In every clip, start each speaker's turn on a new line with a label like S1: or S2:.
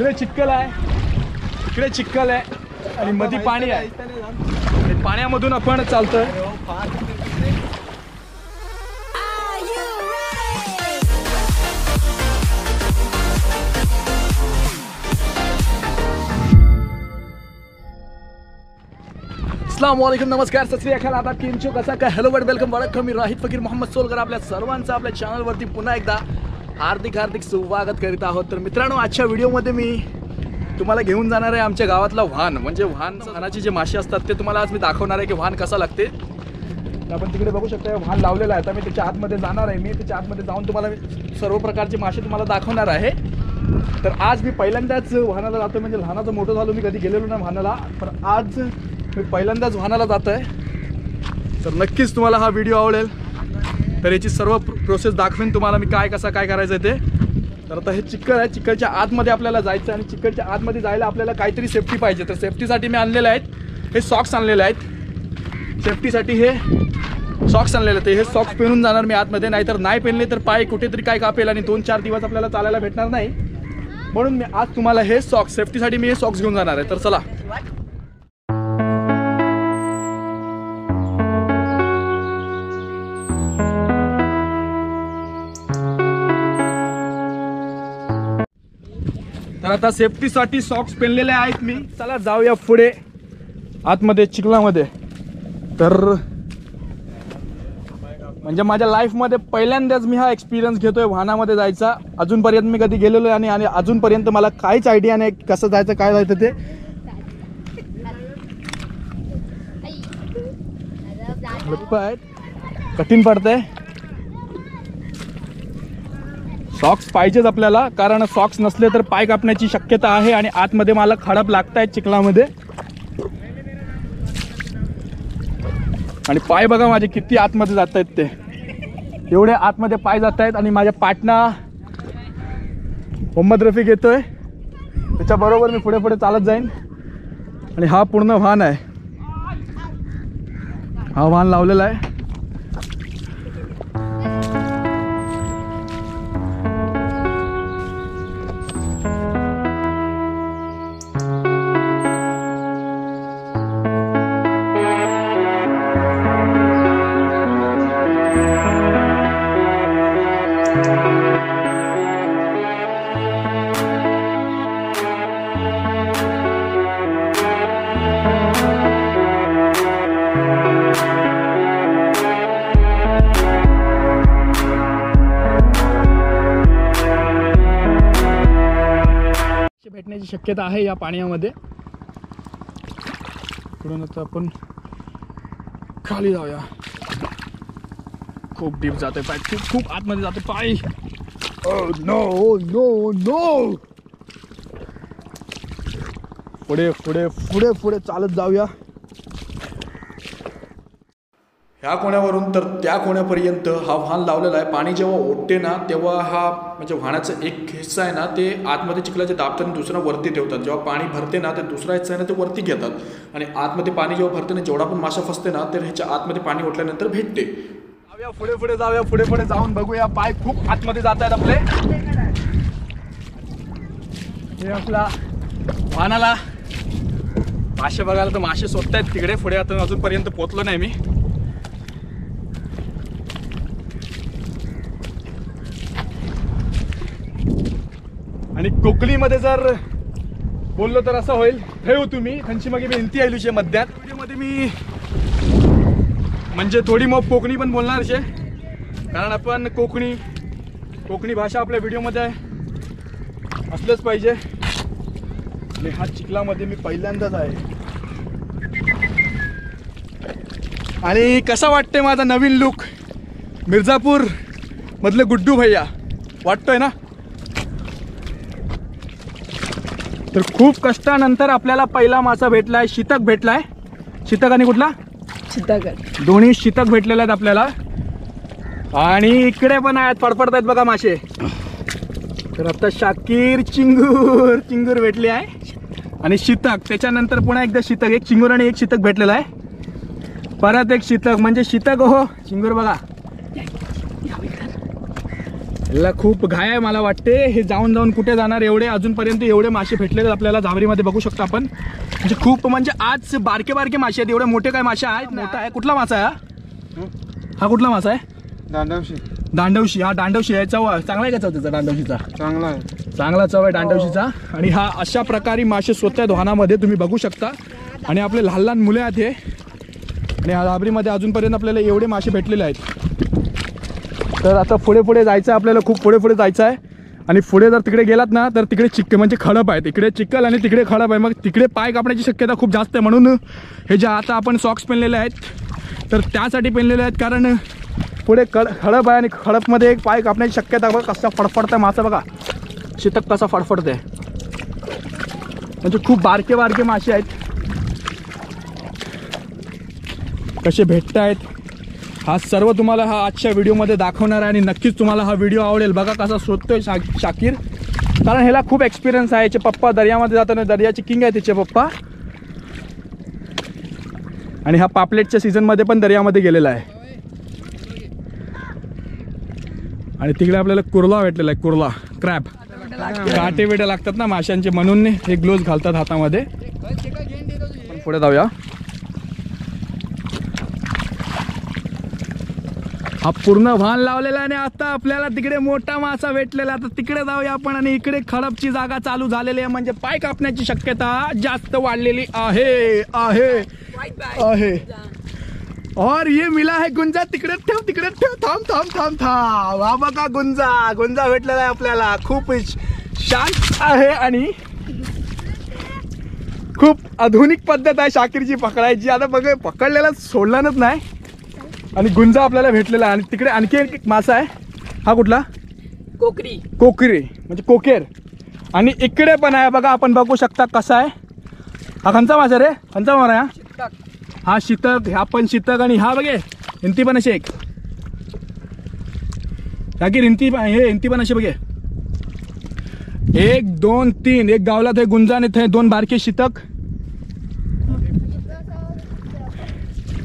S1: इकडे चिखल आहे, इकडे चिखल आहे आणि मध्ये पाणी आहे. पाण्यामधून आपण चालतोय. अस्सलामुअलैकुम, नमस्कार, सत श्री अकाल, आदाब, केम छो, कसा काय, हॅलो वर्ड, वेलकम वडक्कम. मी राहित फकीर मोहम्मद सोलकर आपल्या सर्वांचं आपल्या चॅनलवरती पुन्हा एकदा हार्दिक स्वागत करीत आहोत. तर मित्रांनो, आजच्या व्हिडिओमध्ये मी तुम्हाला घेऊन जाणार आहे आमच्या गावातला वाहन. म्हणजे वाहनाचे जे मासे असतात ते तुम्हाला आज मी दाखवणार आहे की वाहन कसा लागते. आपण तिकडे बघू शकता वाहन लावलेलं आहे. आता मी त्याच्या आतमध्ये जाणार आहे. मी त्याच्या आतमध्ये जाऊन तुम्हाला सर्व प्रकारचे मासे तुम्हाला दाखवणार आहे. तर आज मी पहिल्यांदाच वाहनाला जातो. म्हणजे लहानाचं मोठं झालो, मी कधी गेलेलो नाही वाहनाला, पण आज मी पहिल्यांदाच वाहनाला जात आहे. तर नक्कीच तुम्हाला हा व्हिडिओ आवडेल. तर याची सर्व प्रोसेस दाखवेन तुम्हाला मी काय करायचं आहे ते. तर आता हे चिखल आहे, चिखलच्या आतमध्ये आपल्याला जायचं आणि चिखलच्या आतमध्ये जायला आपल्याला काहीतरी सेफ्टी पाहिजे. तर सेफ्टीसाठी मी आणलेले आहेत हे सॉक्स आणलेले आहेत. सेफ्टीसाठी हे सॉक्स आणलेले आहेत. हे सॉक्स पेरून जाणार मी आतमध्ये, नाहीतर नाही पेरले तर पाय कुठेतरी काय कापेल आणि 2-4 दिवस आपल्याला चालायला भेटणार नाही. म्हणून मी आज तुम्हाला हे सॉक्स सेफ्टीसाठी मी हे सॉक्स घेऊन जाणार आहे. तर चला. तर आता सेफ्टीसाठी सॉक्स पेरलेले आहेत मी. चला जाऊया पुढे आतमध्ये चिखलामध्ये. तर म्हणजे माझ्या लाईफमध्ये पहिल्यांदाच मी हा एक्सपिरियन्स घेतोय वाहनामध्ये जायचा. अजूनपर्यंत मी कधी गेलेलो आहे आणि अजूनपर्यंत मला काहीच आयडिया नाही कसं जायचं, काय जायचं ते. कठीण पडतंय. सॉक्स पाहिजेच आपल्याला, कारण सॉक्स नसले तर पाय कापण्याची शक्यता आहे आणि आतमध्ये मला खडप लागतायत चिखलामध्ये. आणि पाय बघा माझे किती आतमध्ये जात आहेत, ते एवढे आतमध्ये पाय जात आहेत. आणि माझ्या पाटणा मोहम्मद रफीक येतोय, त्याच्याबरोबर मी पुढे पुढे चालत जाईन. आणि हा पूर्ण वाहन आहे, हा वाहन लावलेला आहे. भेटण्याची शक्यता आहे या पाण्यामध्ये. इकडून आता आपण खाली जाऊया. खूप डीप जाते पाय, खूप आतमध्ये जाते पाय. नो नो नो, पुढे पुढे पुढे पुढे चालत जाऊया. ह्या कोण्यावरून तर त्या कोण्यापर्यंत हा वाहन लावलेला आहे. पाणी जेव्हा ओढते ना तेव्हा हा म्हणजे वाहनाचा एक हिस्सा आहे ना ते आतमध्ये चिखलाचे दाबतात आणि दुसरा वरती ठेवतात. जेव्हा पाणी भरते ना ते दुसरा हिस्सा आहे ना ते वरती घेतात. आणि आतमध्ये पाणी जेव्हा भरते ना जेवढा पण मासा फसते ना तर ह्याच्या आतमध्ये पाणी ओढल्यानंतर भेटते. जाऊया पुढे पुढे जाऊया, पुढे पुढे जाऊन बघूया. पाय खूप आतमध्ये जात आहेत आपले. हे आपला वाहनाला मासे बघायला तर मासे शोधत आहेत तिकडे पुढे. आता अजूनपर्यंत पोहोचलो नाही मी. आणि कोकणीमध्ये जर बोललो तर असं होईल, ठेव तुम्ही थंची मग विनंती आयलूचे मध्यात व्हिडिओमध्ये मी म्हणजे थोडी मग कोकणी पण बोलणार शे, कारण आपण कोकणी भाषा आपल्या व्हिडिओमध्ये असलंच पाहिजे. आणि हा चिखलामध्ये मी पहिल्यांदाच आहे. आणि कसा वाटतंय माझा नवीन लुक, मिर्झापूर मधले गुड्डू भैया वाटतोय ना. तर खूप कष्टानंतर आपल्याला पहिला मासा भेटलाय, शीतक भेटलाय. शीतक आणि कुठला शीतक, दोन्ही शीतक भेटलेले आहेत आपल्याला. आणि इकडे पण आहेत, फडफडत आहेत बघा मासे. तर आता शाकीर चिंगूर भेटली आहे आणि शीतक. त्याच्यानंतर पुन्हा एकदा शीतक, एक चिंगूर आणि एक शीतक भेटलेला आहे. परत एक शीतक, म्हणजे शीतक हो चिंगूर बघा. याला खूप घाय आहे मला वाटते. हे जाऊन जाऊन कुठे जाणार एवढे अजूनपर्यंत एवढे मासे भेटलेले आपल्याला जावरीमध्ये बघू शकतो आपण. म्हणजे खूप म्हणजे आज बारके बारके मासे आहेत. एवढे मोठे काय मासे आहेत. मोठा आहे. कुठला मासा आहे हा कुठला मासा आहे?
S2: दांडवशी.
S1: दांडवशी. हा दांडवशी आहे. चव चांगला आहे का? चव त्याचा दांडवशीचा
S2: चांगला आहे.
S1: चांगला चव आहे दांडवशीचा. आणि हा अशा प्रकारे मासे स्वतः वाहनामध्ये तुम्ही बघू शकता. आणि आपले लहान लहान मुले आहेत हे. आणि या जावरीमध्ये अजूनपर्यंत आपल्याला एवढे मासे भेटलेले आहेत. तर आता पुढे पुढे जायचं आहे आपल्याला. खूप पुढे पुढे जायचं आहे. आणि पुढे जर तिकडे गेलात ना तर तिकडे चिक्क म्हणजे खडप आहे. तिकडे चिक्कल आणि तिकडे खडप आहे. मग तिकडे पाय कापण्याची शक्यता खूप जास्त आहे. म्हणून हे जे आता आपण सॉक्स पेनलेले आहेत तर त्यासाठी पेनलेले आहेत. कारण पुढे खडप आहे आणि खडपमध्ये एक पाय कापण्याची शक्यता. बघा कसा फडफडत आहे मासा. बघा शीतक कसा फडफडत आहे. म्हणजे खूप बारके बारके मासे आहेत. कसे भेटत आहेत हा सर्व तुम्हाला हा आजच्या व्हिडिओमध्ये दाखवणार आहे. आणि नक्कीच तुम्हाला हा व्हिडिओ आवडेल. बघा कसा शोधतोय शाकीर. कारण ह्याला खूप एक्सपिरियन्स आहे. याचे पप्पा दर्यामध्ये जाताना दर्याची किंग आहे त्याचे पप्पा. आणि हा पापलेटच्या सीझनमध्ये पण दर्यामध्ये गेलेला आहे. आणि तिकडे आपल्याला कुर्ला भेटलेला आहे. कुर्ला क्रॅब. काटे बिटे लागतात ना माशांचे म्हणून हे ग्लोव्ज घालतात हातामध्ये. पुढे जाऊया. हा पूर्ण वाहन लावलेला आहे. आणि आता आपल्याला तिकडे मोठा मासा भेटलेला. तर तिकडे जाऊया आपण. आणि इकडे खडपची जागा चालू झालेली आहे. म्हणजे पाय कापण्याची शक्यता जास्त वाढलेली आहे आहे आहे. और ये मिला है गुंजा. तिकडे ठेव तिकडे ठेव. थांब थांब थांब थांब. हा बघा गुंजा. गुंजा भेटलेला आहे आपल्याला. खूप शांत आहे आणि खूप आधुनिक पद्धत आहे शाकीरची पकडायची. आता बघ पकडलेला सोडलाच नाही. आणि गुंजा आपल्याला भेटलेला आहे. आणि तिकडे आणखी एक मासा आहे. हा कुठला?
S3: कोकरी.
S1: कोकरी म्हणजे कोकेर. आणि इकडे पण आहे बघा. आपण बघू शकता कसा आहे. हा खंचा मासा रे. खंचा मारा हा. हा शीतक. हा पण शीतक. आणि हा बघे हिंती पण असे एक शाकीर हिंती हे हिंती पण असे बघे 1 2 3. एक गावला ते गुंजा आणि ते 2 बारके शीतक.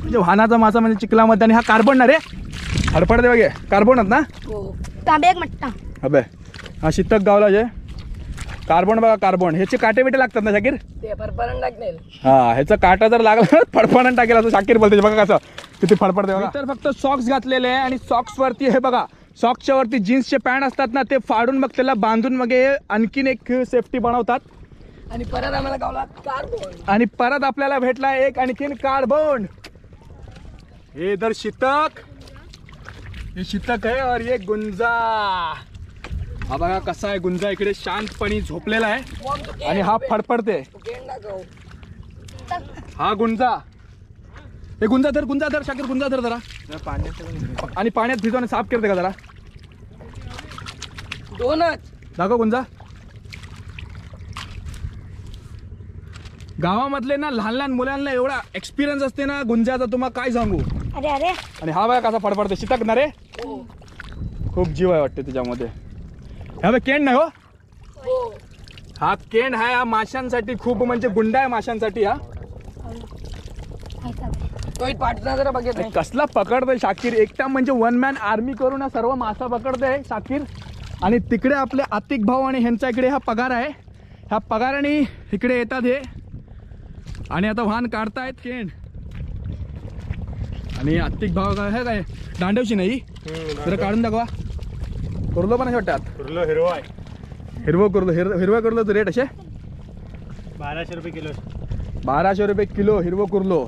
S1: म्हणजे वाहनाचा मासा म्हणजे चिखलामध्ये. आणि हा कार्बन ना रे. हडपडते बघे कार्बनच ना.
S3: तांबे एक मट्टा.
S1: अबे हा शीतक गावला जे कार्बन बघा. कार्बन ह्याचे काटे बिटे लागतात ना शाकीर.
S3: ते फरफरण टाकतील.
S1: हा ह्याचा काटा जर लागला फडफडण टाकेल असं शाकीर बोलते. बघा कसं किती फडफडते बघा. तर फक्त सॉक्स घातलेले आहे. आणि सॉक्स वरती हे बघा सॉक्सच्या वरती जीन्सचे पॅन्ट असतात ना ते फाडून मग त्याला बांधून मग आणखीन एक सेफ्टी बनवतात.
S3: आणि परत आम्हाला गावला कार्बन.
S1: आणि परत आपल्याला भेटला एक आणखीन कार्बन. हे दर शीतक. हे शीतक आहे. और ये गुंजा. हा बघा कसा आहे गुंजा. इकडे शांतपणे झोपलेला आहे. आणि हा फडफडते. हा गुंजा. हे गुंजा धर शाकीर. गुंजा धर जरा. आणि पाण्यात भिजवणे साफ करते का जरा.
S3: दोनच
S1: दाखव गुंजा. गावामधले ना लहान लहान मुलांना एवढा एक्सपिरियन्स असते ना गुंजाचा तुम्हाला काय सांगू.
S3: अरे अरे.
S1: आणि हा बघा कसा फडफडते. शीतक ना रे. खूप जीव आहे वाटते त्याच्यामध्ये. हा बघ केंड नाही हो. हा केंड आहे. हा माशांसाठी खूप म्हणजे गुंडा आहे माशांसाठी. हा
S3: पार्टनर बघत
S1: कसला पकडतोय शाकीर. एकटा म्हणजे 1 मॅन आर्मी करून हा सर्व मासा पकडतोय शाकीर. आणि तिकडे आपले आतिक भाऊ आणि ह्यांचा इकडे हा पगार आहे. ह्या पगाराने इकडे येतात हे. आणि आता वाहन काढतायत केंड. आणि आतिक भाऊ आहे काय दांडवशी नाही जरा काढून दाखवा. कुर्लो पण असे वाटतात.
S2: कुर्लो हिरवा आहे.
S1: हिरवं कुर्लो. हिरवा कुर्लोचं रेट असे
S2: 1200 रुपये किलो.
S1: 1200 रुपये किलो हिरवं कुर्लो.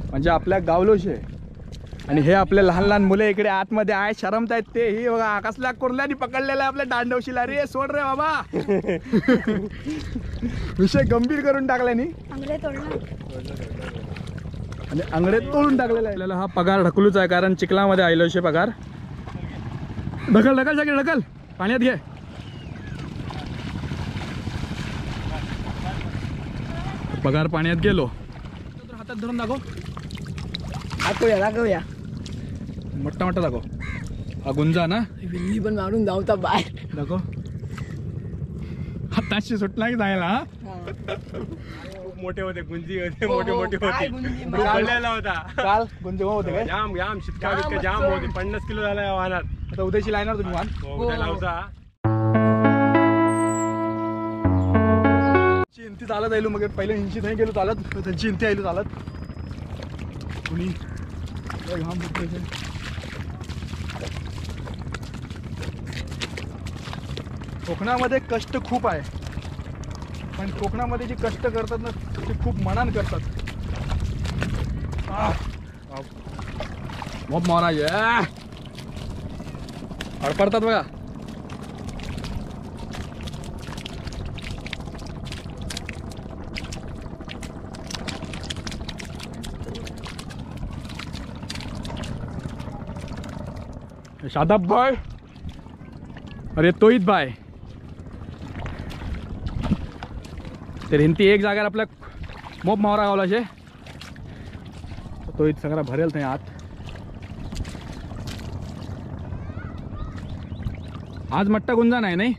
S1: म्हणजे आपल्या गावलोशे. आणि हे आपले लहान लहान मुले इकडे आतमध्ये आहे शरमतायत ते. ही बघा कसल्या कुर्ल्याने पकडलेला आहे आपल्या दांडवशीला. रे सोड रे बाबा. विषय गंभीर करून टाकल्यानी. आणि अंगडे तोडून टाकलेला आहे. आपल्याला हा पगार ढकलूच आहे कारण चिखलामध्ये आयलोशे पगार. ढकल ढकल शाकीर ढकल. पाण्यात घे. पगार पाण्यात गेलो. हातात धरून दाखव.
S3: दाखवूया.
S1: मोठा मोठा दाखव. हा गुंजा ना.
S3: विल्ली पण मारून जाऊता बाहेर.
S1: दाखव. हाताशी सुटला की जायला.
S2: खूप मोठे होते गुंजी होते. मोठे होते. पडलेला होता
S1: काल गुंजे होते काय.
S2: जाम शीतका बितका जाम होते. 50 किलो झाला वाहनात.
S1: आता उद्याची लायणार तुम्ही वाहन
S2: उद्या लावचा
S1: इंती चालत आलो मग पहिले इंची नाही गेलो चालत त्यांची इंती आलो चालत कुणी घाम फुटले कोकणामध्ये कष्ट खूप आहे पण कोकणामध्ये जे कष्ट करतात ना ते खूप मनान करतात मग महाराज अडपडतात बघा शादाब भाई अरे तोहीत भाई तर हिंती एक जाग्यार आपल्या मोप मावरा गावला शे तोहीत सगळा भरेल थंय आत आज मट्टा गुंजा नाही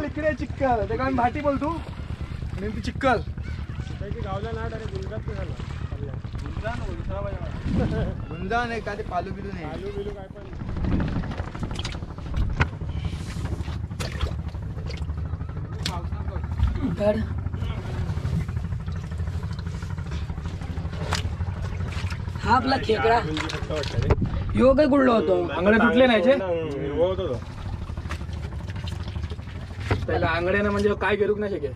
S1: इकडे चिक्कल ते काय भाटी बोलतो आणि ती चिक्कल
S2: गावला ना
S4: गुंजा नाही का ते पालू बिलू नाही
S2: आलू बिलू काय पण
S3: तर हा आपला खेकडा ह्यो काय गुडलो होतो
S1: अंगडे तुटले नाही चे
S2: हिरवा होता तो
S1: त्याला अंगड्यानं म्हणजे काय करूक नाही शके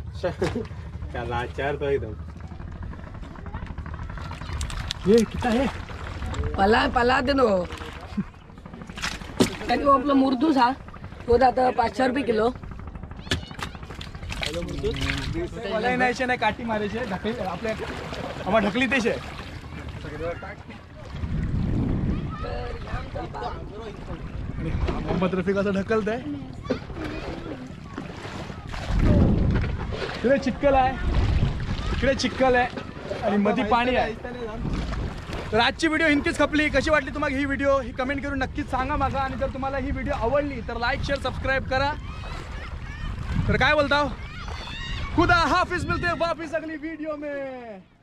S2: त्याला आचारतो एकदम
S1: हे किती आहे
S3: पला दे नो काय तो आपला मुर्दूस हा तो आता 500 रुपये किलो
S1: मलाई नाही शे नाही काठी मारायचे ढकली आपल्या आम्हाला ढकली तेच आहे मोहम्मद रफिक असं ढकलत आहे इकडे चिक्कल आहे आणि मध्ये पाणी आहे तर आजची व्हिडिओ हिंतीच खपली कशी वाटली तुम्हाला ही व्हिडिओ ही कमेंट करून नक्कीच सांगा माझा आणि जर तुम्हाला ही व्हिडिओ आवडली तर लाईक शेअर सबस्क्राईब करा तर काय बोलता खुदा हाफिज मिलते हैं वापिस अगली वीडियो में।